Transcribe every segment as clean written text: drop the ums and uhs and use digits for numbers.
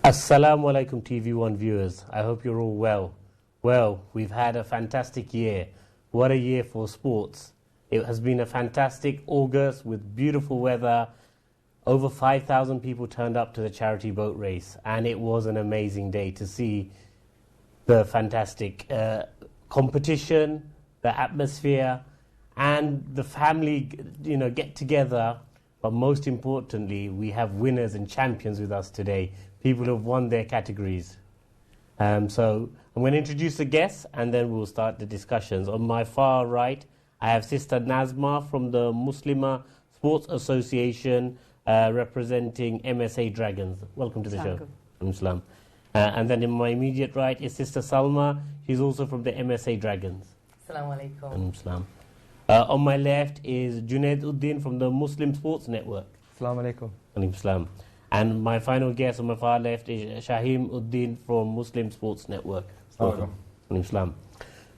Assalamu alaikum TV1 viewers. I hope you're all well. Well, we've had a fantastic year. What a year for sports. It has been a fantastic August with beautiful weather. Over 5,000 people turned up to the charity boat race, and it was an amazing day to see the fantastic competition, the atmosphere, and the family, get together. But most importantly, we have winners and champions with us today. People who have won their categories. So I'm going to introduce the guests and then we'll start the discussions. On my far right, I have Sister Nazma from the Muslimah Sports Association representing MSA Dragons. Welcome to the show. Islam. And then in my immediate right is Sister Salma. She's also from the MSA Dragons. Assalamu alaikum. Islam. On my left is Junaid Uddin from the Muslim Sports Network. Assalamu alaikum. Islam. And my final guest on my far left is Shahim Uddin from Muslim Sports Network. Islam.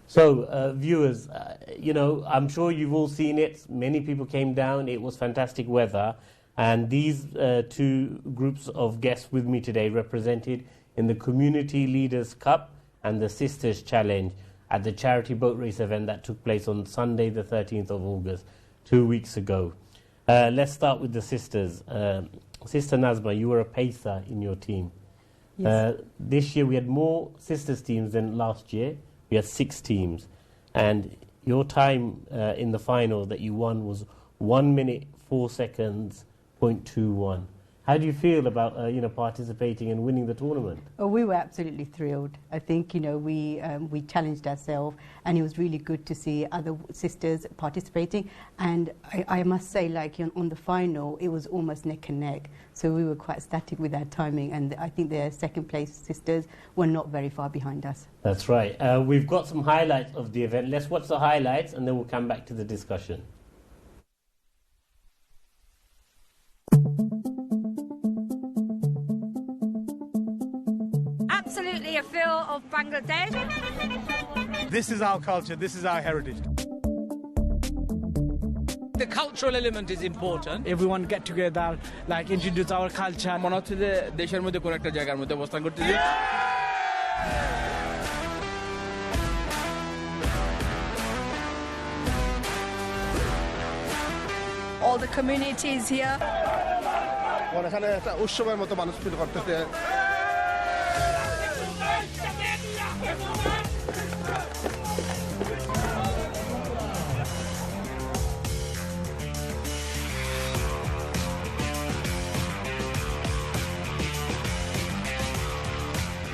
So, viewers, I'm sure you've all seen it. Many people came down. It was fantastic weather. And these two groups of guests with me today represented in the Community Leaders Cup and the Sisters Challenge at the charity boat race event that took place on Sunday the 13th of August, 2 weeks ago. Let's start with the sisters. Sister Nazma, you were a pacer in your team. Yes. This year we had more sisters teams than last year. We had 6 teams. And your time in the final that you won was 1 minute, 4 seconds, 0.21. How do you feel about participating and winning the tournament? Oh, we were absolutely thrilled. I think we challenged ourselves, and it was really good to see other sisters participating. And I must say, on the final, it was almost neck and neck. So we were quite static with our timing, and I think the second place sisters were not very far behind us. That's right. We've got some highlights of the event. Let's watch the highlights, and then we'll come back to the discussion. Absolutely a feel of Bangladesh. This is our culture, this is our heritage. The cultural element is important. Everyone get together, introduce our culture. মনে হচ্ছে যে দেশের মধ্যে কোন একটা জায়গার মধ্যে অবস্থান করতেছি। All the communities here. এখানে একটা উৎসবের মতো মানুষ ফিল করতেছে।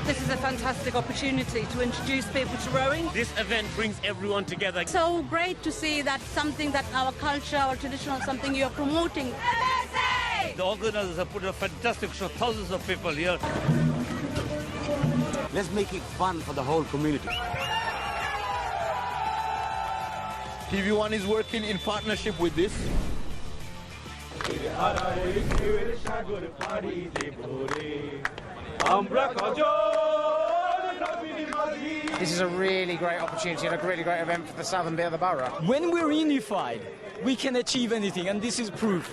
This is a fantastic opportunity to introduce people to rowing. This event brings everyone together. So great to see that something that our culture, our tradition, something you're promoting. The organizers have put a fantastic show, thousands of people here. Let's make it fun for the whole community. TV1 is working in partnership with this. This is a really great opportunity and a really great event for the southern bit of the borough. When we're unified, we can achieve anything, and this is proof.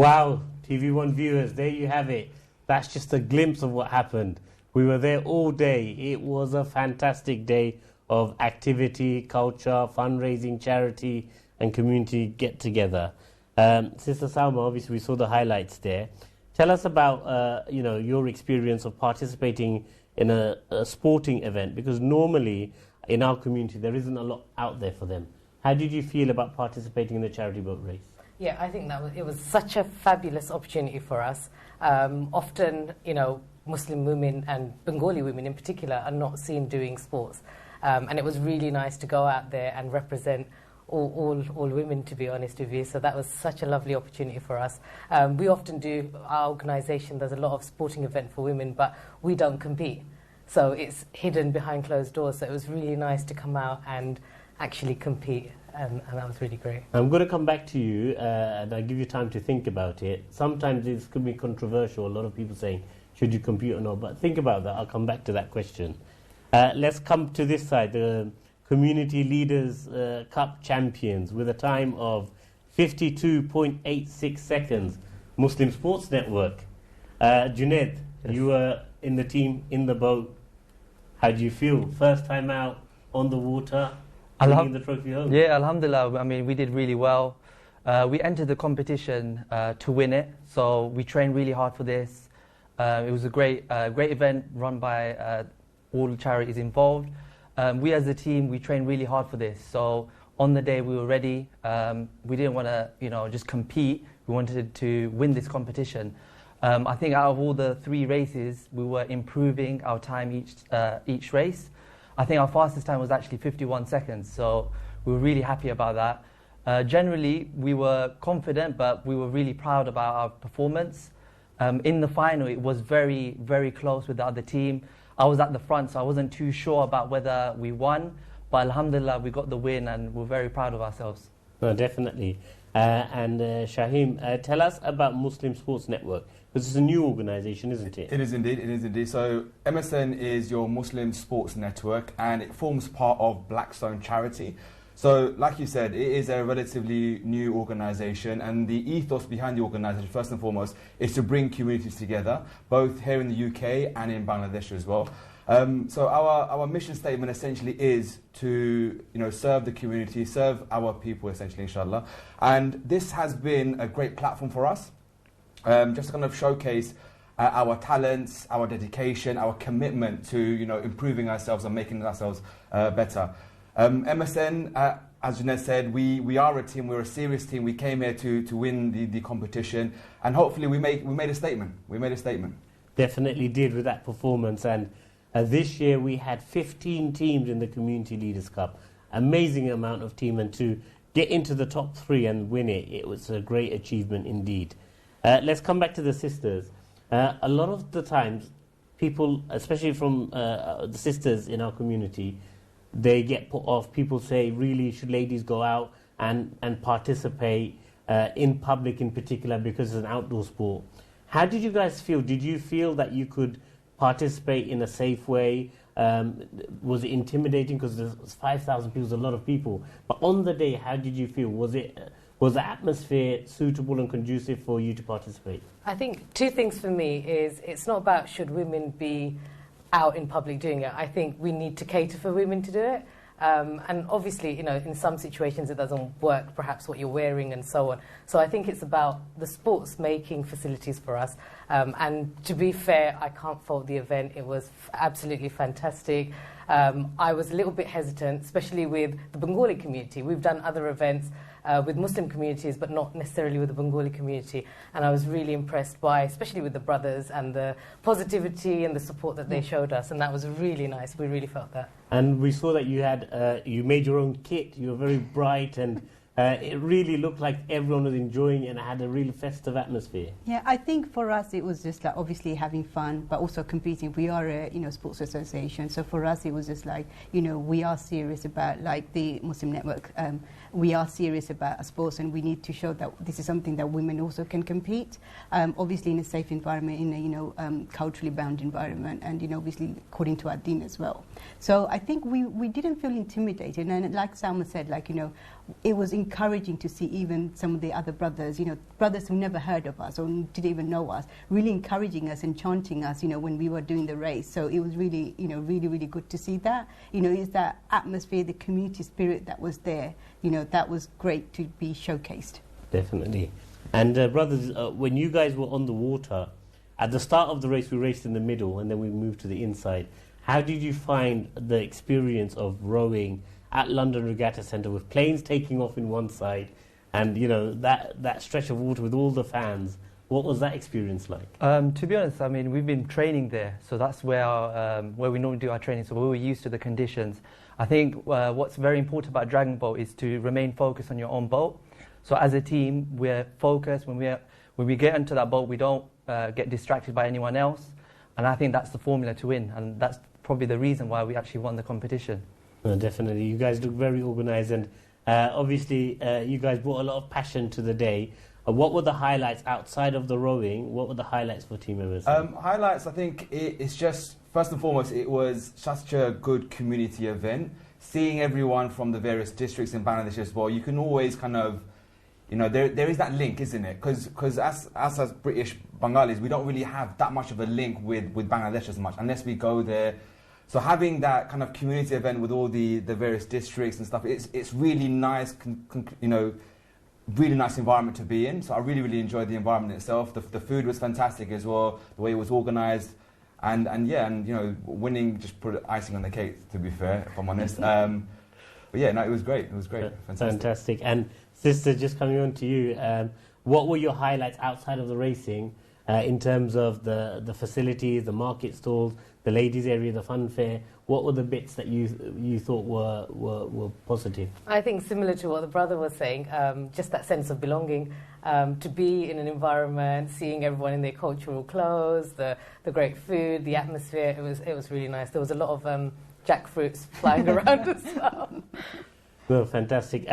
Wow, TV1 viewers, there you have it. That's just a glimpse of what happened. We were there all day. It was a fantastic day of activity, culture, fundraising, charity, and community get-together. Sister Salma, obviously we saw the highlights there. Tell us about your experience of participating in a sporting event, because normally in our community there isn't a lot out there for them. How did you feel about participating in the charity boat race? Yeah, I think it was such a fabulous opportunity for us. Often, Muslim women and Bengali women in particular are not seen doing sports. And it was really nice to go out there and represent all women, to be honest with you. So that was such a lovely opportunity for us. We often do, our organisation, there's a lot of sporting event for women, but we don't compete. So it's hidden behind closed doors. So it was really nice to come out and actually compete. And that was really great. I'm going to come back to you and I'll give you time to think about it. Sometimes this could be controversial. A lot of people saying, should you compete or not? But think about that. I'll come back to that question. Let's come to this side, the Community Leaders Cup champions with a time of 52.86 seconds. Muslim Sports Network. Junaid, yes. You were in the team, in the boat. How do you feel? First time out on the water, bringing the trophy home? Yeah, alhamdulillah. I mean, we did really well. We entered the competition to win it, so we trained really hard for this. It was a great event run by all the charities involved. We as a team, we trained really hard for this. So on the day we were ready. We didn't want to, just compete. We wanted to win this competition. I think out of all the 3 races, we were improving our time each race. I think our fastest time was actually 51 seconds, so we were really happy about that. Generally, we were confident, but we were really proud about our performance. In the final, it was very, very close with the other team. I was at the front, so I wasn't too sure about whether we won, but alhamdulillah, we got the win, and we're very proud of ourselves. No, definitely. And Shaheem, tell us about Muslim Sports Network. This is a new organisation, isn't it? It is indeed. So MSN is your Muslim Sports Network, and it forms part of Blackstone Charity. So, like you said, it is a relatively new organisation, and the ethos behind the organisation, first and foremost, is to bring communities together, both here in the UK and in Bangladesh as well. So our mission statement essentially is to serve the community, serve our people essentially, inshallah. And this has been a great platform for us, just to kind of showcase our talents, our dedication, our commitment to improving ourselves and making ourselves better. MSN, as Junaid said, we are a team. We're a serious team. We came here to win the competition, and hopefully we made a statement. We made a statement. Definitely did with that performance. And this year we had 15 teams in the Community Leaders Cup. Amazing amount of team, and to get into the top 3 and win it, it was a great achievement indeed. Let's come back to the sisters. A lot of the times, people, especially from the sisters in our community, they get put off. People say, really, should ladies go out and participate in public in particular because it's an outdoor sport? How did you guys feel? Did you feel that you could participate in a safe way? Was it intimidating? Because there's 5,000 people, is a lot of people. But on the day, how did you feel? Was the atmosphere suitable and conducive for you to participate? I think 2 things for me is it's not about should women be out in public doing it. I think we need to cater for women to do it. And obviously, in some situations it doesn't work, perhaps what you're wearing and so on. So I think it's about the sports making facilities for us. And to be fair, I can't fault the event. It was absolutely fantastic. I was a little bit hesitant, especially with the Bengali community. We've done other events with Muslim communities, but not necessarily with the Bengali community. And I was really impressed by, especially with the brothers, and the positivity and the support that they showed us. And that was really nice. We really felt that. And we saw that you had, you made your own kit. You were very bright, and it really looked like everyone was enjoying it and had a really festive atmosphere. Yeah, I think for us it was just like obviously having fun, but also competing. We are a sports association, so for us it was just like we are serious about like the Muslim Network. We are serious about sports, and we need to show that this is something that women also can compete. Obviously in a safe environment, in a culturally bound environment, and obviously according to our deen as well. So I think we didn't feel intimidated, and like Salma said, like it was encouraging to see even some of the other brothers, brothers who never heard of us or didn't even know us, really encouraging us and chanting us, when we were doing the race. So it was really, really, really good to see that. It's that atmosphere, the community spirit that was there. That was great to be showcased. Definitely. And brothers, when you guys were on the water, at the start of the race, we raced in the middle, and then we moved to the inside. How did you find the experience of rowing at London Regatta Centre with planes taking off in one side and that stretch of water with all the fans? What was that experience like? To be honest, I mean, we've been training there, so that's where we normally do our training, so we were used to the conditions. I think what's very important about dragon boat is to remain focused on your own boat. So as a team, we're focused. When we get into that boat, we don't get distracted by anyone else, and I think that's the formula to win, and that's probably the reason why we actually won the competition. Definitely. You guys look very organised, and obviously you guys brought a lot of passion to the day. What were the highlights outside of the rowing? What were the highlights for team members? Highlights, I think it's just, first and foremost, it was such a good community event. seeing everyone from the various districts in Bangladesh as well, you can always kind of, there is that link, isn't it? Because as British Bengalis, we don't really have that much of a link with Bangladesh as much, unless we go there. So having that kind of community event with all the various districts and stuff, it's really nice, really nice environment to be in. So I really enjoyed the environment itself. The food was fantastic as well, the way it was organised. And winning just put icing on the cake, to be fair, if I'm honest. But yeah, no, it was great. It was great. Fantastic. And sister, just coming on to you, what were your highlights outside of the racing in terms of the facilities, the market stalls, the ladies' area, the fun fair? What were the bits that you thought were positive? I think similar to what the brother was saying, just that sense of belonging, to be in an environment, seeing everyone in their cultural clothes, the great food, the atmosphere. It was really nice. There was a lot of jackfruits flying around as well. Well, fantastic.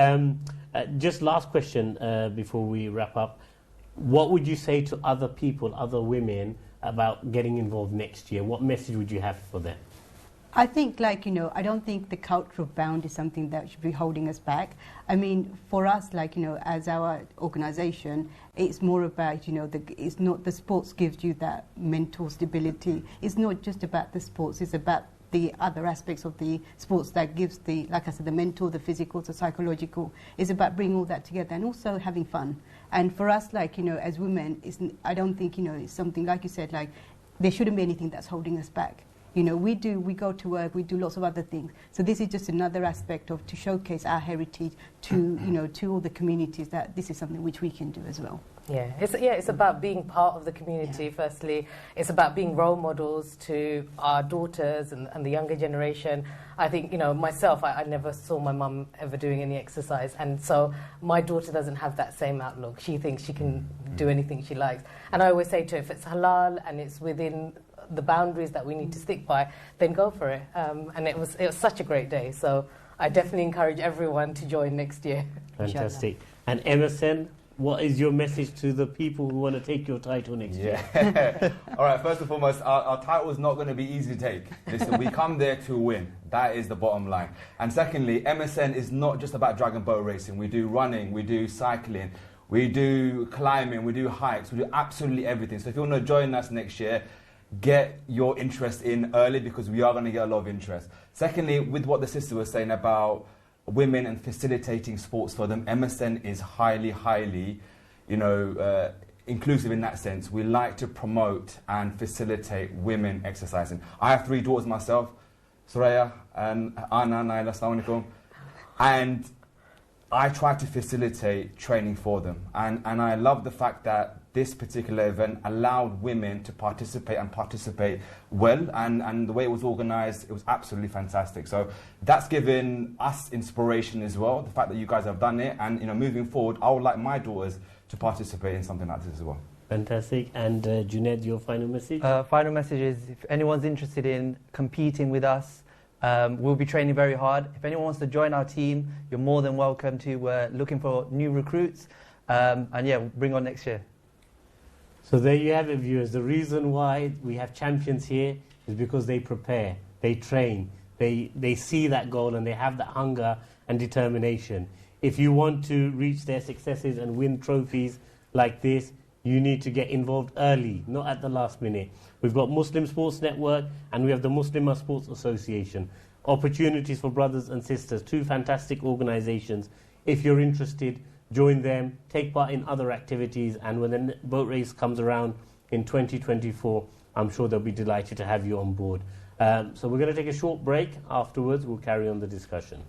Just last question before we wrap up. What would you say to other people, other women, about getting involved next year? What message would you have for them? I think, I don't think the cultural bound is something that should be holding us back. I mean, for us, as our organisation, it's more about, it's not the sports gives you that mental stability. It's not just about the sports, it's about the other aspects of the sports that gives the, like I said, the mental, the physical, the psychological. It's about bringing all that together and also having fun. And for us, as women, I don't think, it's something, like you said, there shouldn't be anything that's holding us back. We go to work, we do lots of other things. So this is just another aspect to showcase our heritage to, to all the communities, that this is something which we can do as well. Yeah, it's about being part of the community, firstly. It's about being role models to our daughters and the younger generation. I think, myself, I never saw my mum ever doing any exercise. And so my daughter doesn't have that same outlook. She thinks she can do anything she likes. And I always say to her, if it's halal and it's within the boundaries that we need to stick by, then go for it. And it was such a great day. So I definitely encourage everyone to join next year. Fantastic. And Emerson, what is your message to the people who want to take your title next year? All right, first and foremost, our title is not going to be easy to take. Listen, we come there to win. That is the bottom line. And secondly, MSN is not just about dragon boat racing. We do running, we do cycling, we do climbing, we do hikes, we do absolutely everything. So if you want to join us next year, get your interest in early, because we are going to get a lot of interest. Secondly, with what the sister was saying about women and facilitating sports for them, MSN is highly, inclusive in that sense. We like to promote and facilitate women exercising. I have 3 daughters myself, Soraya and Anna, Naila, assalamu alaikum. And I try to facilitate training for them. And I love the fact that this particular event allowed women to participate well, and the way it was organised, it was absolutely fantastic. So that's given us inspiration as well, the fact that you guys have done it, and moving forward, I would like my daughters to participate in something like this as well. Fantastic. And Junaid, your final message? Final message is, if anyone's interested in competing with us, we'll be training very hard. If anyone wants to join our team, you're more than welcome to. We're looking for new recruits, and yeah, we'll bring on next year. So there you have it, viewers. The reason why we have champions here is because they prepare, they train, they see that goal, and they have that hunger and determination. If you want to reach their successes and win trophies like this, you need to get involved early, not at the last minute. We've got Muslim Sports Network and we have the Muslimah Sports Association. Opportunities for brothers and sisters, 2 fantastic organisations. If you're interested, join them, take part in other activities, and when the boat race comes around in 2024, I'm sure they'll be delighted to have you on board. So we're going to take a short break. Afterwards, we'll carry on the discussion.